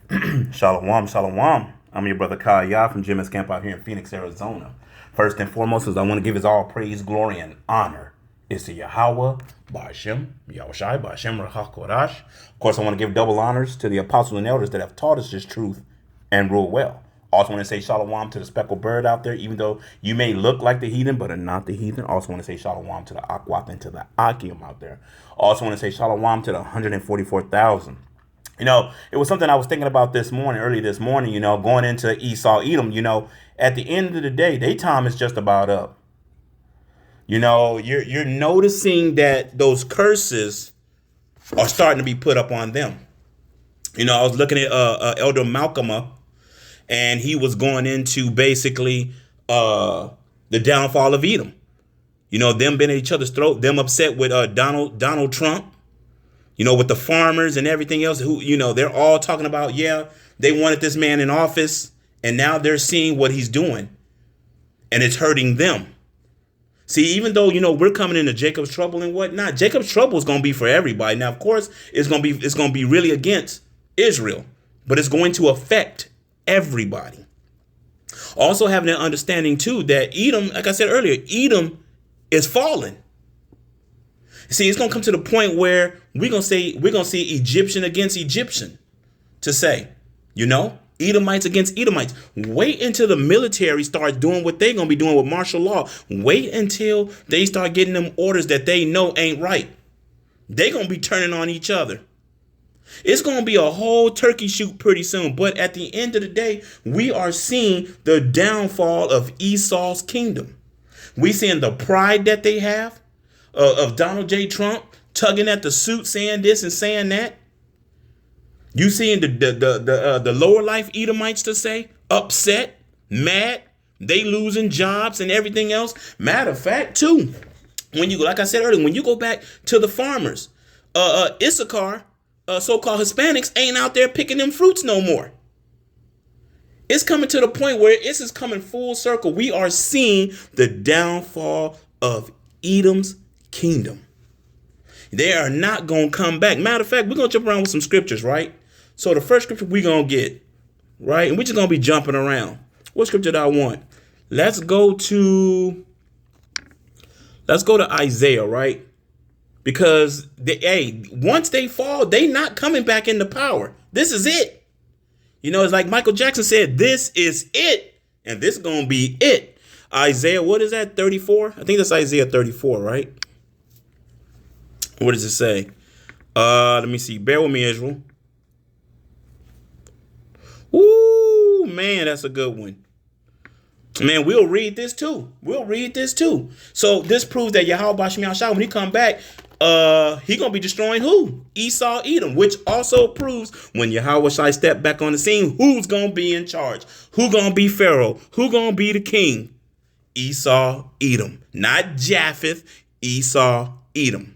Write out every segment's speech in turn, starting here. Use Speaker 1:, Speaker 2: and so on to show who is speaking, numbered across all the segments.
Speaker 1: Shalom, shalom. I'm your brother Kaya from Jimmy's Camp out here in Phoenix, Arizona. First and foremost, is I want to give his all praise, glory, and honor is to Yahweh, Ba'ashem, Yahushai, Ba'ashem, Rachakorash. Of course, I want to give double honors to the apostles and elders that have taught us this truth and rule well. Also want to say shalom to the speckled bird out there, even though you may look like the heathen, but are not the heathen. Also want to say shalom to the Akwap and to the Akim out there. Also want to say shalom to the 144,000. It was something I was thinking about early this morning, going into Esau, Edom, at the end of the day, their time is just about up. You're noticing that those curses are starting to be put up on them. I was looking at Elder Malcolm, and he was going into basically the downfall of Edom. Them being at each other's throat, them upset with Donald Trump. With the farmers and everything else who, they're all talking about, they wanted this man in office and now they're seeing what he's doing and it's hurting them. See, even though, we're coming into Jacob's trouble and whatnot, Jacob's trouble is going to be for everybody. Now, of course, it's going to be really against Israel, but it's going to affect everybody. Also having an understanding, too, that Edom, like I said earlier, Edom is falling. See, it's gonna come to the point where we're gonna see Egyptian against Egyptian to say, Edomites against Edomites. Wait until the military starts doing what they're gonna be doing with martial law. Wait until they start getting them orders that they know ain't right. They're gonna be turning on each other. It's gonna be a whole turkey shoot pretty soon. But at the end of the day, we are seeing the downfall of Esau's kingdom. We seeing the pride that they have. Of Donald J. Trump tugging at the suit, saying this and saying that. You seeing the lower life Edomites to say upset, mad, they losing jobs and everything else. Matter of fact, too, when you like I said earlier, when you go back to the farmers, Issachar, so-called Hispanics ain't out there picking them fruits no more. It's coming to the point where this is coming full circle. We are seeing the downfall of Edom's kingdom. They are not going to come back. Matter of fact, we're going to jump around with some scriptures, right? So the first scripture we're going to get, right? And we're just going to be jumping around. What scripture do I want? Let's go to Isaiah, right? Because once they fall, they not coming back into power. This is it. It's like Michael Jackson said, this is it. And this is going to be it. Isaiah, what is that? 34? I think that's Isaiah 34, right? What does it say? Let me see. Bear with me, Israel. Ooh, man, that's a good one. Man, we'll read this too. So this proves that Yahweh Bashim Yahshua, when he come back, he gonna be destroying who? Esau, Edom, which also proves when Yahweh Shai step back on the scene, who's gonna be in charge? Who gonna be Pharaoh? Who gonna be the king? Esau, Edom, not Japheth. Esau, Edom.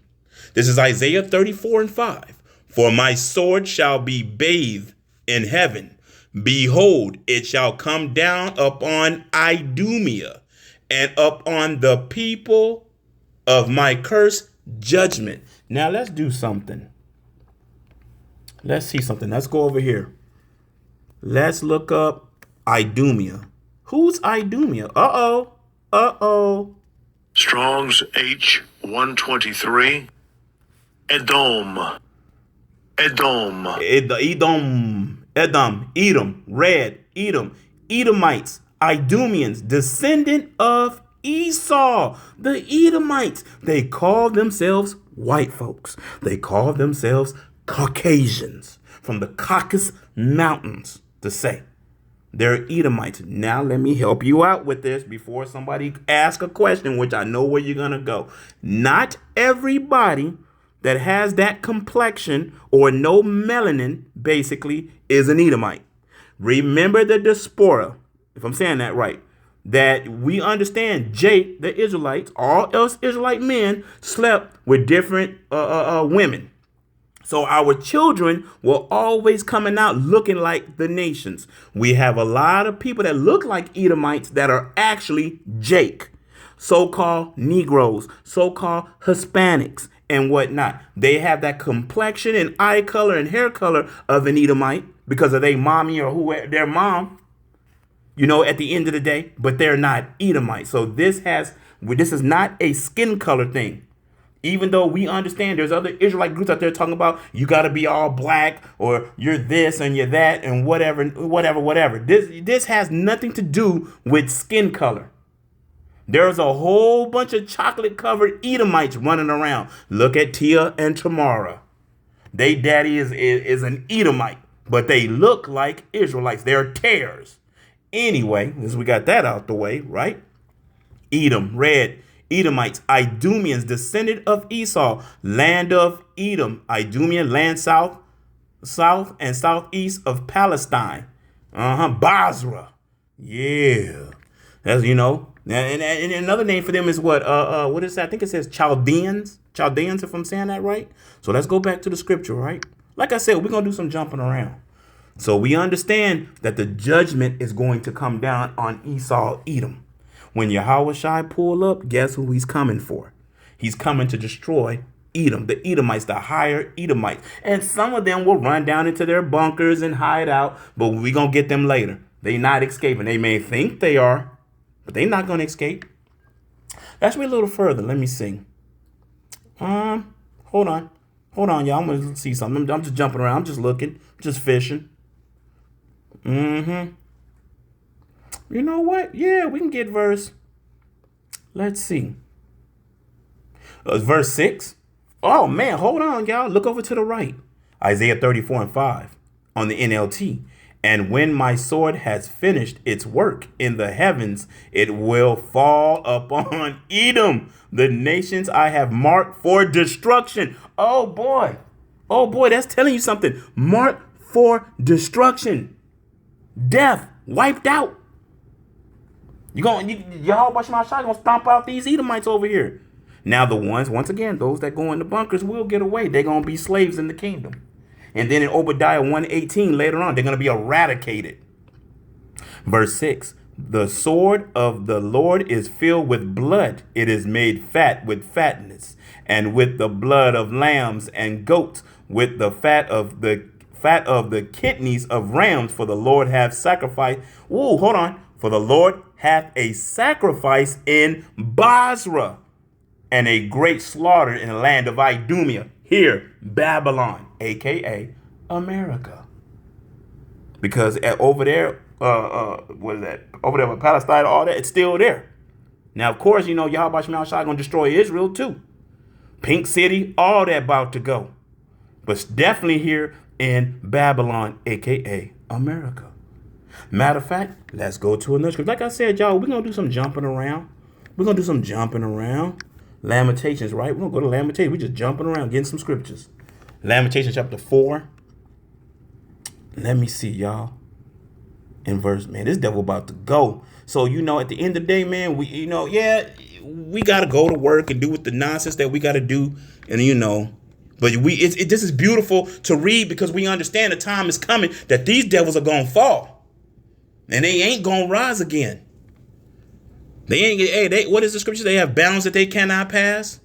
Speaker 1: This is Isaiah 34:5. For my sword shall be bathed in heaven. Behold, it shall come down upon Idumea and upon the people of my curse judgment. Now let's do something. Let's see something. Let's go over here. Let's look up Idumea. Who's Idumea? Uh-oh.
Speaker 2: Strong's H123. Edom,
Speaker 1: red, Edom, Edomites, Idumeans, descendant of Esau, the Edomites. They call themselves white folks. They call themselves Caucasians from the Caucasus Mountains to say. They're Edomites. Now let me help you out with this before somebody asks a question, which I know where you're going to go. Not everybody that has that complexion or no melanin, basically, is an Edomite. Remember the diaspora, if I'm saying that right, that we understand Jake, the Israelites, all else Israelite men slept with different women. So our children were always coming out looking like the nations. We have a lot of people that look like Edomites that are actually Jake, so-called Negroes, so-called Hispanics, and whatnot. They have that complexion and eye color and hair color of an Edomite, because of their mommy or who their mom, at the end of the day, but they're not Edomites. So this is not a skin color thing. Even though we understand there's other Israelite groups out there talking about you got to be all black or you're this and you're that and whatever. This has nothing to do with skin color. There's a whole bunch of chocolate covered Edomites running around. Look at Tia and Tamara. They daddy is an Edomite, but they look like Israelites. They're tares. Anyway, as we got that out the way, right? Edom, red. Edomites, Idumeans, descendant of Esau, land of Edom, Idumean, land south and southeast of Palestine. Basra. Yeah. That's, and another name for them is what is that? I think it says Chaldeans. Chaldeans, if I'm saying that right. So let's go back to the scripture, right? Like I said, we're going to do some jumping around. So we understand that the judgment is going to come down on Esau, Edom. When Yahushua pull up, guess who he's coming for? He's coming to destroy Edom, the Edomites, the higher Edomites. And some of them will run down into their bunkers and hide out, but we're going to get them later. They're not escaping. They may think they are, but they're not going to escape. Let's read a little further. Let me see. Hold on, y'all. I'm going to see something. I'm just jumping around. I'm just looking, just fishing. You know what? Yeah, we can get verse. Let's see. Verse 6. Oh, man, hold on, y'all. Look over to the right. Isaiah 34:5 on the NLT. And when my sword has finished its work in the heavens, it will fall upon Edom, the nations I have marked for destruction. Oh, boy. That's telling you something. Marked for destruction. Death. Wiped out. Yahushua gonna stomp out these Edomites over here. Now the ones, once again, those that go in the bunkers will get away. They're gonna be slaves in the kingdom. And then in Obadiah 1:18 later on, they're gonna be eradicated. Verse 6. The sword of the Lord is filled with blood. It is made fat with fatness, and with the blood of lambs and goats, with the fat of the kidneys of rams, for the Lord hath sacrificed. Ooh, hold on. For the Lord hath a sacrifice in Basra, and a great slaughter in the land of Idumea. Here, Babylon, a.k.a. America. Because over there, what is that? Over there with Palestine, all that, it's still there. Now, of course, Yahushua going to destroy Israel too. Pink City, all that about to go. But definitely here in Babylon, a.k.a. America. Matter of fact, let's go to another scripture. Like I said, y'all, we're going to do some jumping around. Lamentations, right? We're going to go to Lamentations. We're just jumping around, getting some scriptures. Lamentations chapter 4. Let me see, y'all. In verse, man, this devil about to go. So, at the end of the day, man, we got to go to work and do with the nonsense that we got to do. And, but this is beautiful to read because we understand the time is coming that these devils are going to fall. And they ain't going to rise again. What is the scripture? They have bounds that they cannot pass.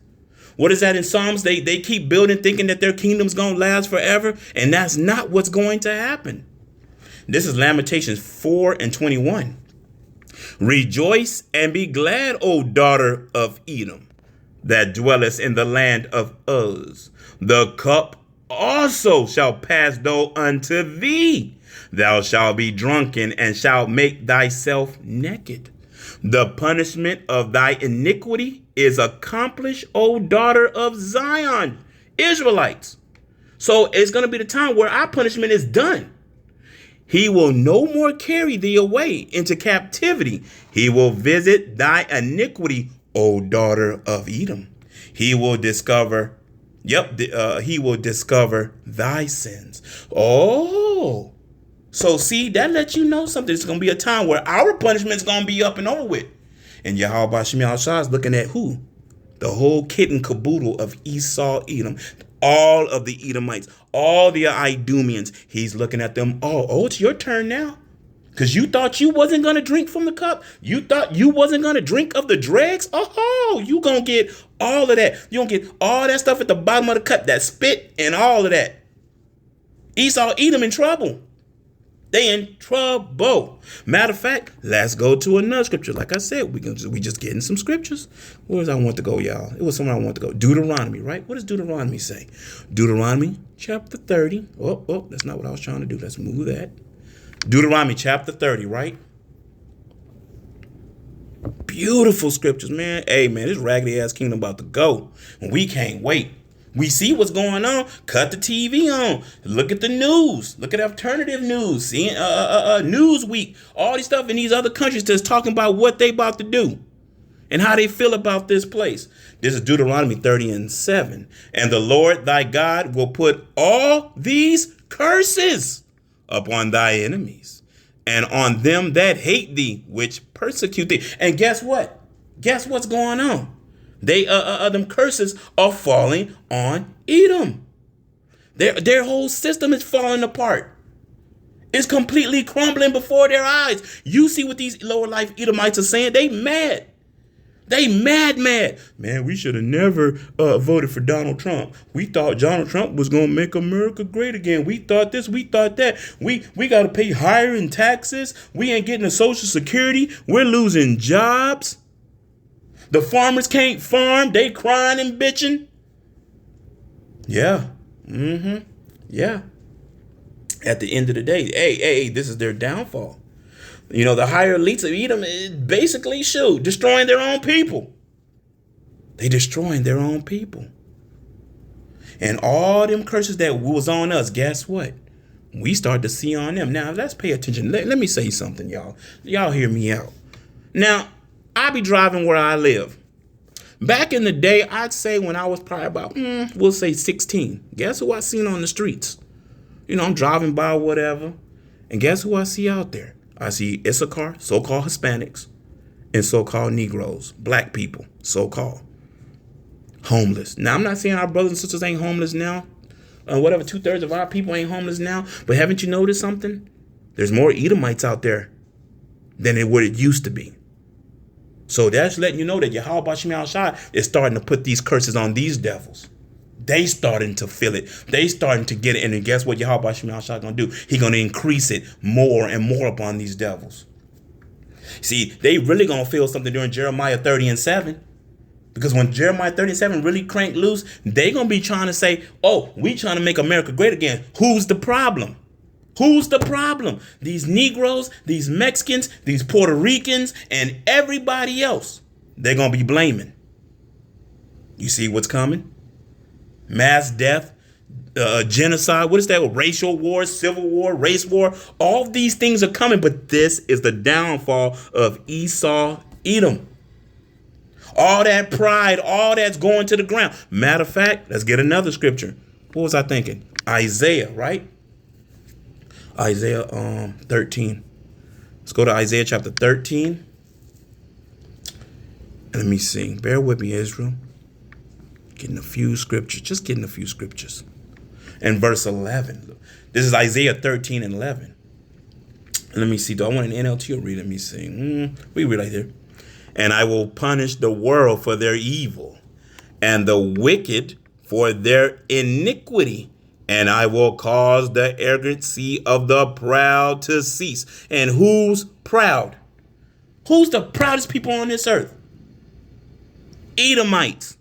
Speaker 1: What is that in Psalms? They keep building thinking that their kingdom's going to last forever. And that's not what's going to happen. This is Lamentations 4:21. Rejoice and be glad, O daughter of Edom, that dwellest in the land of Uz. The cup also shall pass though unto thee. Thou shalt be drunken and shalt make thyself naked. The punishment of thy iniquity is accomplished, O daughter of Zion. Israelites. So it's going to be the time where our punishment is done. He will no more carry thee away into captivity. He will visit thy iniquity, O daughter of Edom. He will discover thy sins. Oh, so see, that lets you know something. It's going to be a time where our punishment is going to be up and over with. And Yahweh Shah is looking at who? The whole kit and caboodle of Esau, Edom. All of the Edomites, all the Idumeans. He's looking at them all. Oh, it's your turn now. Because you thought you wasn't going to drink from the cup. You thought you wasn't going to drink of the dregs. Oh, you going to get all of that. You going to get all that stuff at the bottom of the cup, that spit and all of that. Esau, Edom in trouble. They in trouble. Matter of fact, let's go to another scripture. Like I said, we just getting some scriptures. Where does I want to go, y'all? It was somewhere I want to go. Deuteronomy, right? What does Deuteronomy say? Deuteronomy chapter 30. Oh, that's not what I was trying to do. Let's move that. Deuteronomy chapter 30, right? Beautiful scriptures, man. Hey, man, this raggedy ass kingdom about to go. And we can't wait. We see what's going on. Cut the TV on. Look at the news. Look at alternative news. Seeing Newsweek. All these stuff in these other countries that's talking about what they about to do and how they feel about this place. This is Deuteronomy 30:7. And the Lord thy God will put all these curses upon thy enemies and on them that hate thee, which persecute thee. And guess what? Guess what's going on? They them curses are falling on Edom. Their whole system is falling apart. It's completely crumbling before their eyes. You see what these lower life Edomites are saying? They mad. They mad. Man, we should have never voted for Donald Trump. We thought Donald Trump was going to make America great again. We thought this, we thought that. We got to pay higher in taxes. We ain't getting a Social Security. We're losing jobs. The farmers can't farm. They crying and bitching. Yeah. Yeah. At the end of the day, hey, this is their downfall. You know, the higher elites of Edom is basically destroying their own people. They destroying their own people. And all them curses that was on us, guess what? We start to see on them. Now, let's pay attention. Let me say something, y'all. Y'all hear me out. Now, I be driving where I live. Back in the day, I'd say when I was probably about, we'll say 16. Guess who I seen on the streets? You know, I'm driving by or whatever. And guess who I see out there? I see Issachar, so-called Hispanics, and so-called Negroes, black people, so-called. Homeless. Now, I'm not saying our brothers and sisters ain't homeless now. Whatever, 2/3 of our people ain't homeless now. But haven't you noticed something? There's more Edomites out there than what it used to be. So that's letting you know that Yahweh Shemi Shai is starting to put these curses on these devils. They starting to feel it. They starting to get it. And guess what Yahweh Shemi Shai going to do? He going to increase it more and more upon these devils. See, they really going to feel something during Jeremiah 30:7. Because when Jeremiah 30:7 really crank loose, they going to be trying to say, oh, we trying to make America great again. Who's the problem? Who's the problem? These Negroes, these Mexicans, these Puerto Ricans, and everybody else. They're going to be blaming. You see what's coming? Mass death, genocide. What is that? Racial war, civil war, race war. All these things are coming, but this is the downfall of Esau, Edom. All that pride, all that's going to the ground. Matter of fact, let's get another scripture. What was I thinking? Isaiah, right? Isaiah 13. Let's go to Isaiah chapter 13. And let me see. Bear with me, Israel. Getting a few scriptures. Just getting a few scriptures. And verse 11. This is Isaiah 13:11. And let me see. Do I want an NLT or read? Let me see. We read right there. And I will punish the world for their evil and the wicked for their iniquity. And I will cause the arrogancy of the proud to cease. And who's proud? Who's the proudest people on this earth? Edomites.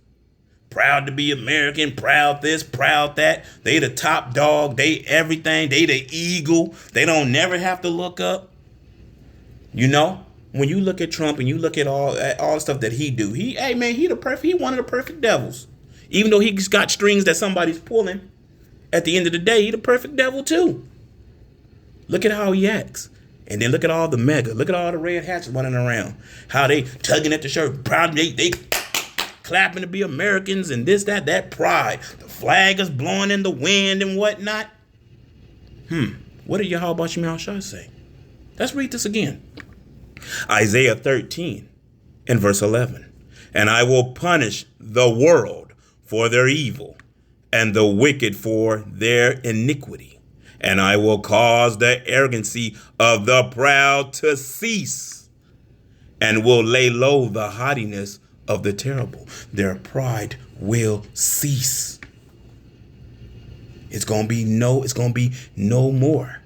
Speaker 1: Proud to be American, proud this, proud that. They the top dog, they everything, they the eagle. They don't never have to look up. You know, when you look at Trump and you look at all the stuff that he do, he one of the perfect devils. Even though he's got strings that somebody's pulling. At the end of the day, he the perfect devil too. Look at how he acts. And then look at all the mega. Look at all the red hats running around. How they tugging at the shirt. Proud, they clapping to be Americans and this, that pride. The flag is blowing in the wind and whatnot. What did Yahweh Shemi Shai say? Let's read this again. Isaiah 13 and verse 11. And I will punish the world for their evil and the wicked for their iniquity. And I will cause the arrogancy of the proud to cease, and will lay low the haughtiness of the terrible. Their pride will cease. It's gonna be no more.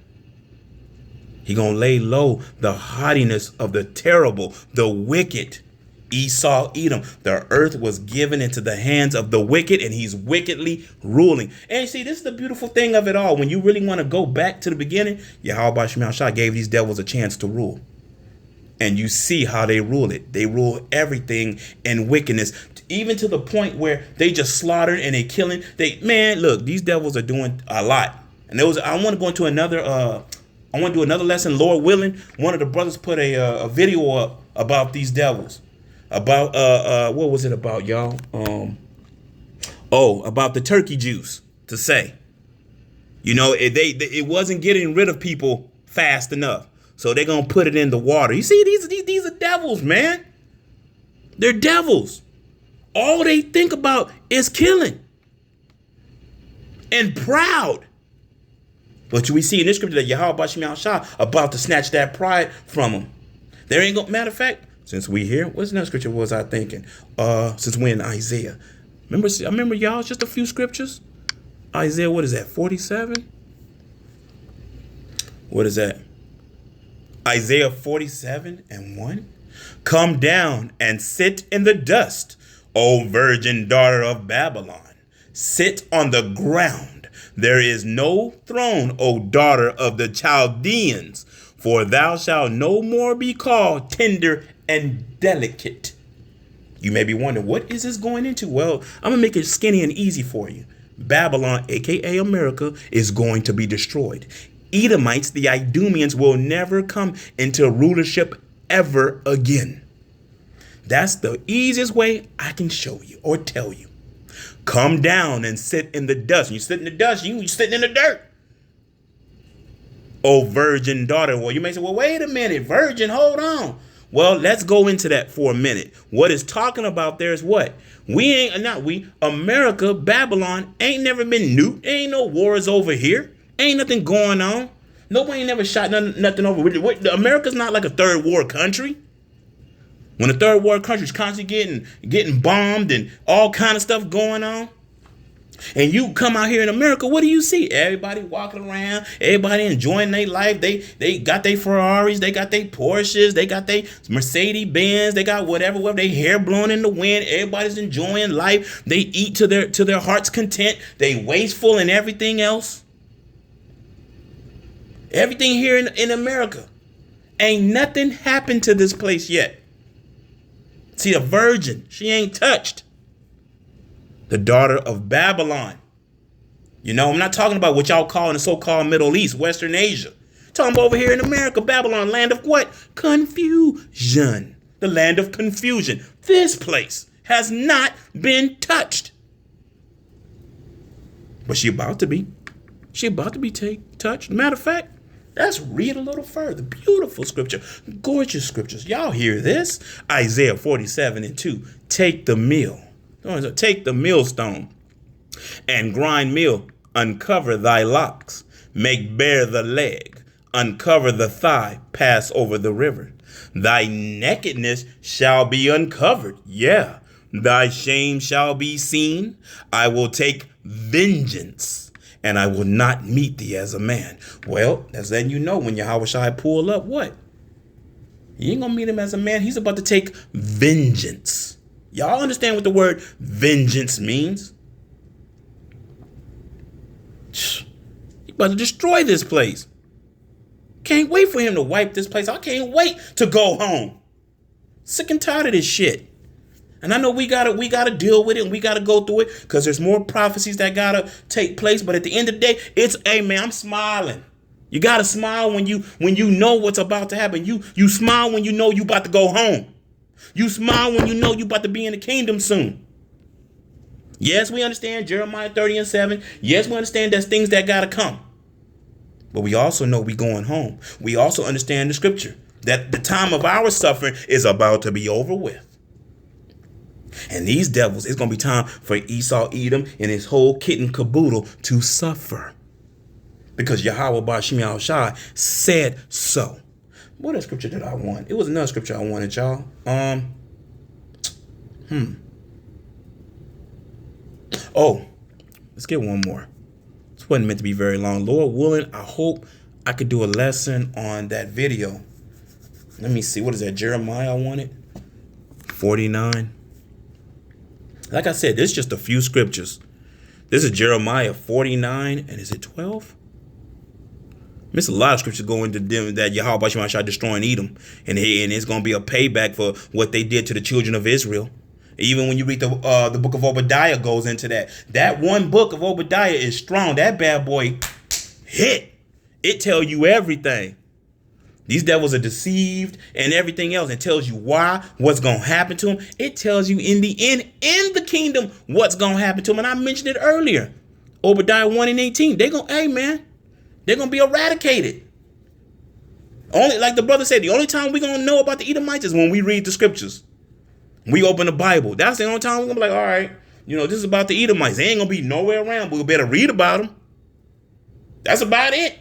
Speaker 1: He gonna lay low the haughtiness of the terrible, the wicked. Esau, Edom. The earth was given into the hands of the wicked, and he's wickedly ruling. And you see, this is the beautiful thing of it all. When you really want to go back to the beginning, Yahweh Shemel Shah gave these devils a chance to rule. And you see how they rule it. They rule everything in wickedness, even to the point where they just slaughtered and they killing. Man, look, these devils are doing a lot. And I want to go into another. I want to do another lesson, Lord willing. One of the brothers put a video up about these devils. About what was it about, y'all? About the turkey juice, to say. You know, it wasn't getting rid of people fast enough. So they're gonna put it in the water. You see, these are devils, man. They're devils. All they think about is killing. And proud. But we see in this scripture that Yahweh Shemel Shah about to snatch that pride from them. There ain't gonna, matter of fact, since we here, what's the next scripture was I thinking? Since we're in Isaiah. I remember y'all, just a few scriptures. Isaiah, what is that, 47? What is that? Isaiah 47:1. Come down and sit in the dust, O virgin daughter of Babylon. Sit on the ground. There is no throne, O daughter of the Chaldeans, for thou shalt no more be called tender and delicate. You may be wondering, what is this going into? Well, I'm going to make it skinny and easy for you. Babylon, aka America, is going to be destroyed. Edomites, the Idumeans, will never come into rulership ever again. That's the easiest way I can show you or tell you. Come down and sit in the dust. You sit in the dust, you sitting in the dirt. Oh, virgin daughter. Well, you may say, well, wait a minute, virgin, hold on. Well, let's go into that for a minute. What it's talking about there is what? America, Babylon, ain't never been nuked. Ain't no wars over here. Ain't nothing going on. Nobody never shot nothing over. America's not like a third world country. When a third world country is constantly getting bombed and all kind of stuff going on. And you come out here in America, what do you see? Everybody walking around, everybody enjoying their life. They got their Ferraris, they got their Porsches, they got their Mercedes Benz, they got whatever, their hair blowing in the wind. Everybody's enjoying life. They eat to their heart's content. They wasteful and everything else. Everything here in America. Ain't nothing happened to this place yet. See, a virgin, she ain't touched. The daughter of Babylon. You know, I'm not talking about what y'all call in the so-called Middle East, Western Asia. I'm talking about over here in America, Babylon, land of what? Confusion. The land of confusion. This place has not been touched. But she about to be. She about to be touched. Matter of fact, let's read a little further. Beautiful scripture. Gorgeous scriptures. Y'all hear this? Isaiah 47:2. Take the mill. Take the millstone and grind meal. Uncover thy locks. Make bare the leg. Uncover the thigh. Pass over the river. Thy nakedness shall be uncovered. Yeah. Thy shame shall be seen. I will take vengeance, and I will not meet thee as a man. Well, that's letting you know when Yahweh Shai pull up, what? You ain't gonna meet him as a man. He's about to take vengeance. Y'all understand what the word vengeance means? He about to destroy this place. Can't wait for him to wipe this place. I can't wait to go home. Sick and tired of this shit. And I know we gotta deal with it and we gotta go through it because there's more prophecies that gotta take place. But at the end of the day, hey man, I'm smiling. You gotta smile when you know what's about to happen. You smile when you know you about to go home. You smile when you know you about to be in the kingdom soon. Yes, we understand Jeremiah 30:7. Yes, we understand there's things that gotta come. But we also know we going home. We also understand the scripture that the time of our suffering is about to be over with. And these devils, it's going to be time for Esau, Edom, and his whole kit and caboodle to suffer. Because Yahweh Bashim Shai said so. What other scripture did I want? It was another scripture I wanted, y'all. Oh, let's get one more. This wasn't meant to be very long. Lord willing, I hope I could do a lesson on that video. Let me see. What is that? Jeremiah I wanted? 49. Like I said, this is just a few scriptures. This is Jeremiah 49. And is it 12? There's a lot of scriptures go into them that Yahweh shall start destroying Edom. And it's going to be a payback for what they did to the children of Israel. Even when you read the book of Obadiah goes into that. That one book of Obadiah is strong. That bad boy hit. It tells you everything. These devils are deceived and everything else. It tells you why, what's going to happen to them. It tells you in the end, in the kingdom, what's going to happen to them. And I mentioned it earlier. Obadiah 1:18. They're going to be eradicated. Only, like the brother said, the only time we're going to know about the Edomites is when we read the scriptures. We open the Bible. That's the only time we're going to be like, all right, this is about the Edomites. They ain't going to be nowhere around, but we better read about them. That's about it.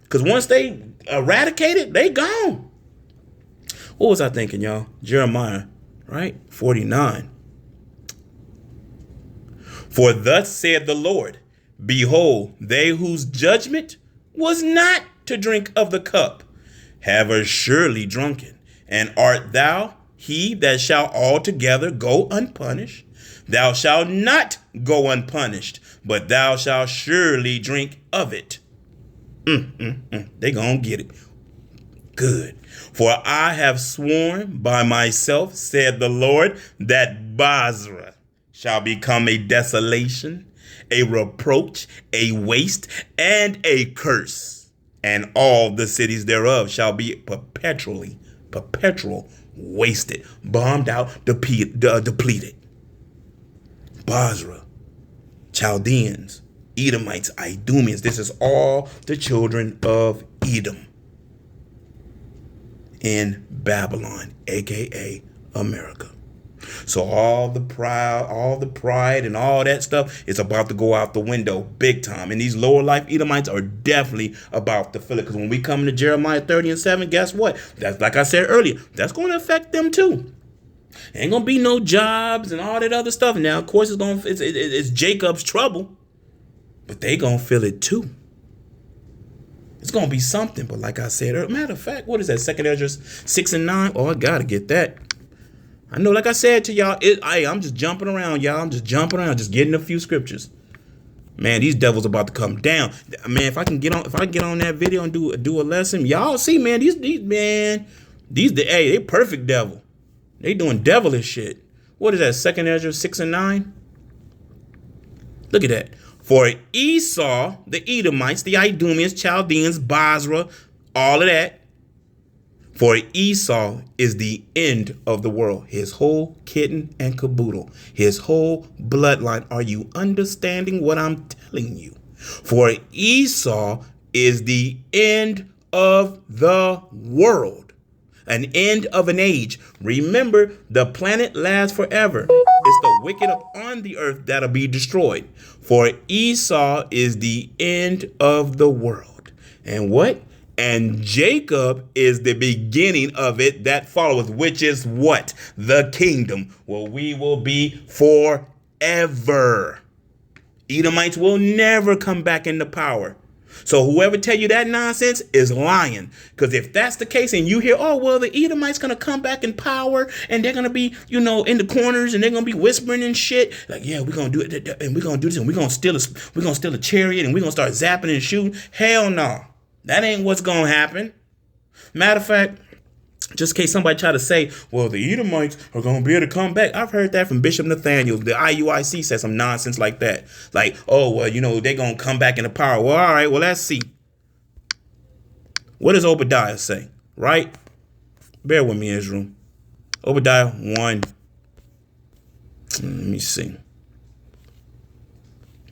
Speaker 1: Because once they eradicated, they gone. What was I thinking, y'all? Jeremiah, right? 49. For thus said the Lord, behold, they whose judgment was not to drink of the cup have surely drunken. And art thou he that shall altogether go unpunished? Thou shalt not go unpunished, but thou shalt surely drink of it. They gonna get it. Good. For I have sworn by myself, said the Lord, that Basra shall become a desolation, a reproach, a waste, and a curse. And all the cities thereof shall be perpetual wasted, bombed out, depleted. Basra, Chaldeans, Edomites, Idumeans. This is all the children of Edom in Babylon, aka America. So all the pride and all that stuff is about to go out the window big time. And these lower life Edomites are definitely about to feel it. Because when we come to Jeremiah 30:7, guess what? That's like I said earlier, that's going to affect them too. Ain't going to be no jobs and all that other stuff. Now, of course, it's Jacob's trouble. But they going to feel it too. It's going to be something. But like I said earlier, matter of fact, what is that? 2 Ezra 6:9? Oh, I got to get that. I know, like I said to y'all, I'm just jumping around, y'all. I'm just jumping around, just getting a few scriptures. Man, these devils about to come down. Man, if I can get on that video and do a lesson, y'all see, man, they perfect devil. They doing devilish shit. What is that? 2 Ezra 6:9? Look at that. For Esau, the Edomites, the Idumeans, Chaldeans, Basra, all of that. For Esau is the end of the world. His whole kitten and caboodle. His whole bloodline. Are you understanding what I'm telling you? For Esau is the end of the world. An end of an age. Remember, the planet lasts forever. It's the wicked upon the earth that'll be destroyed. For Esau is the end of the world. And what? And Jacob is the beginning of it that followeth, which is what? The kingdom, where we will be forever. Edomites will never come back into power. So whoever tell you that nonsense is lying. Because if that's the case and you hear, oh, well, the Edomites going to come back in power and they're going to be, in the corners and they're going to be whispering and shit. Like, yeah, we're going to do it and we're going to do this and we're going to steal a chariot and we're going to start zapping and shooting. Hell no. That ain't what's going to happen. Matter of fact, just in case somebody try to say, well, the Edomites are going to be able to come back. I've heard that from Bishop Nathaniel. The IUIC said some nonsense like that. Like, oh, well, they're going to come back into power. Well, all right, well, let's see. What does Obadiah say? Right? Bear with me, Israel. Obadiah 1. Let me see.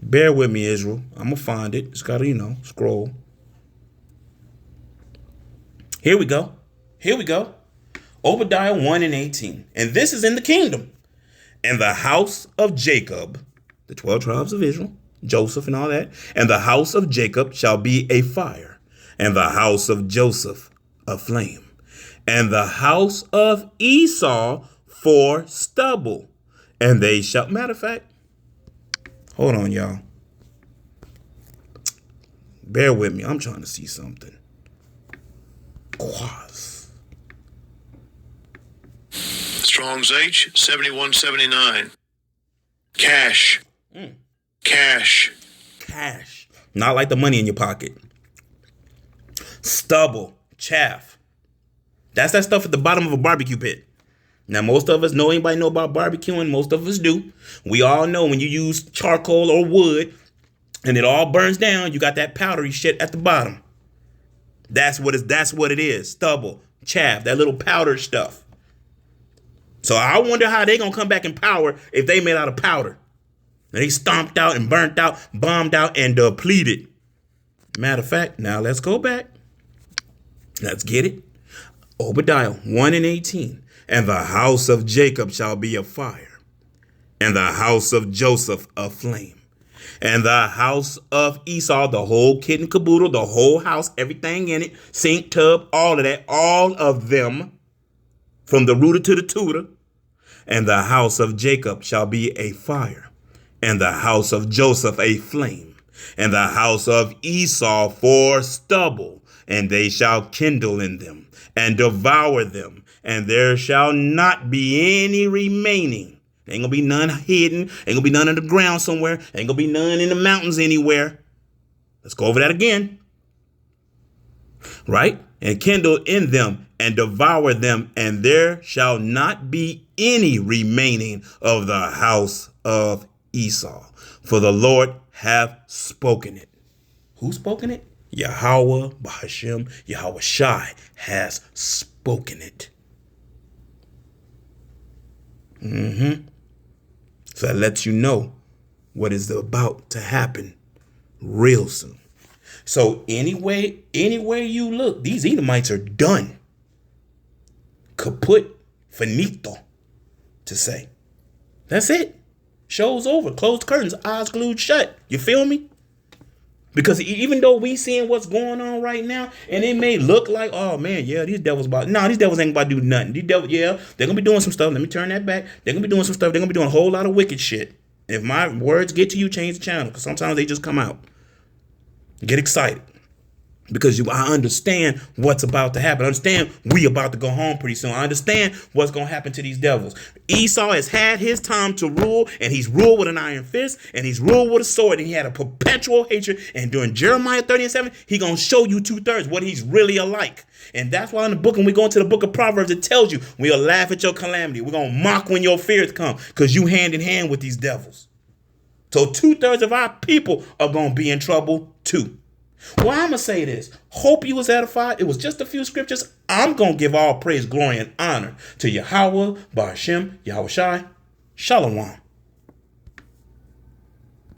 Speaker 1: Bear with me, Israel. I'm going to find it. It's got to, scroll. Here we go. Obadiah 1:18. And this is in the kingdom. And the house of Jacob, the 12 tribes of Israel, Joseph and all that. And the house of Jacob shall be a fire. And the house of Joseph a flame. And the house of Esau for stubble. And they shall, matter of fact, hold on, y'all. Bear with me. I'm trying to see something. Quaz.
Speaker 2: Strong's H, 7179. Cash. Cash.
Speaker 1: Cash. Not like the money in your pocket. Stubble. Chaff. That's that stuff at the bottom of a barbecue pit. Now, most of us know, anybody know about barbecuing? Most of us do. We all know when you use charcoal or wood and it all burns down, you got that powdery shit at the bottom. That's what it is. Stubble, chaff, that little powder stuff. So I wonder how they gonna come back in power if they made out of powder. And they stomped out and burnt out, bombed out, and depleted. Matter of fact, now let's go back. Let's get it. Obadiah 1:18. And the house of Jacob shall be a fire, and the house of Joseph a flame, and the house of Esau, the whole kit and caboodle, the whole house, everything in it, sink, tub, all of that, all of them, from the rooter to the tutor. And the house of Jacob shall be a fire, and the house of Joseph a flame, and the house of Esau for stubble, and they shall kindle in them and devour them, and there shall not be any remaining. Ain't gonna be none hidden, ain't gonna be none in the ground somewhere, ain't gonna be none in the mountains anywhere. Let's go over that again. Right? And kindle in them and devour them, and there shall not be any remaining of the house of Esau. For the Lord hath spoken it. Who spoken it? Yahweh Bahashem, Yahweh Shai has spoken it. So that lets you know what is about to happen real soon. So anywhere you look, these Edomites are done. Kaput, finito, to say. That's it. Show's over. Closed curtains, eyes glued shut. You feel me? Because even though we seeing what's going on right now, and it may look like, oh man, yeah, these devils these devils ain't about to do nothing. These devils, yeah, they're gonna be doing some stuff. Let me turn that back. They're gonna be doing some stuff. They're gonna be doing a whole lot of wicked shit. If my words get to you, change the channel, because sometimes they just come out. Get excited. Because I understand what's about to happen. I understand we about to go home pretty soon. I understand what's going to happen to these devils. Esau has had his time to rule, and he's ruled with an iron fist, and he's ruled with a sword, and he had a perpetual hatred. And during Jeremiah 30:7, he going to show you 2/3 what he's really alike. And that's why in the book, when we go into the book of Proverbs, it tells you, we'll laugh at your calamity. We're going to mock when your fears come, because you hand in hand with these devils. So 2/3 of our people are going to be in trouble too. Well, I'm going to say this. Hope you was edified. It was just a few scriptures. I'm going to give all praise, glory, and honor to Yahweh, Bahashem, Yahweh Shai. Shalom.